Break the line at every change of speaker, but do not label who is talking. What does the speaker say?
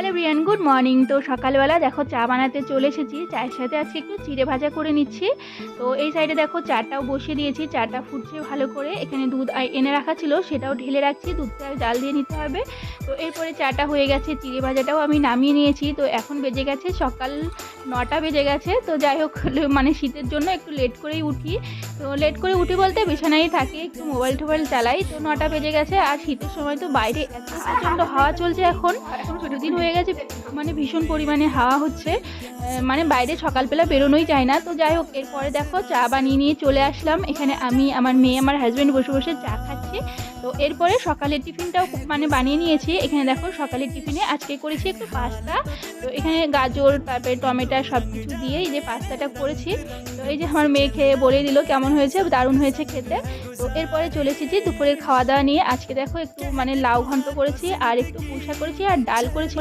Hello everyone, good morning. তো সকালবেলা দেখো চা বানাতে চলে এসেছি। চায়ের সাথে আজকে একটু চিড়ে ভাজা করে নিচ্ছি। তো এই সাইডে দেখো চাটাও বসিয়ে দিয়েছি, চাটা ফুটছে ভালো করে। এখানে দুধ এনে রাখা ছিল, সেটাও ঢেলে রাখছি, দুধটা জাল দিয়ে নিতে হবে। তো এরপরে চাটা হয়ে গেছে, চিড়ে ভাজাটাও আমি নামিয়ে নিয়েছি। তো এখন বেজে গেছে সকাল 9টা বেজে গেছে। তো যাই হোক, মানে শীতের জন্য একটু লেট করেই উঠি। তো লেট করে উঠি বলতে বিছানায় থাকি, একটু মোবাইল টোবাইল চালাই। তো 9টা বেজে গেছে। আর শীতের সময় তো বাইরে এত প্রচণ্ড হাওয়া চলছে, এখন দুদিন হয়ে গেছে, মানে ভীষণ পরিমাণে হাওয়া হচ্ছে। মানে বাইরে সকালবেলা বেরোনোই যায় না। তো যাই হোক, এরপরে দেখো চা বানিয়ে নিয়ে চলে আসলাম। এখানে আমি, আমার মেয়ে, আমার হাজব্যান্ড বসে বসে চা খাচ্ছি। তো এরপরে সকালের টিফিনটাও মানে বানিয়ে নিয়েছি। এখানে দেখো সকালের টিফিনে আজকে করেছি একটু পাস্তা। তো এখানে গাজর, তারপরে টমেটো সব কিছু দিয়ে এই যে পাস্তাটা করেছি। তো এই যে আমার মেয়ে খেয়ে বলে দিল কেমন হয়েছে, দারুণ হয়েছে খেতে। তো এরপরে চলে এসেছি দুপুরের খাওয়া দাওয়া নিয়ে। আজকে দেখো একটু মানে লাউ ঘন্ট করেছি, আর একটু পুঁই শাক করেছি, আর ডাল করেছি।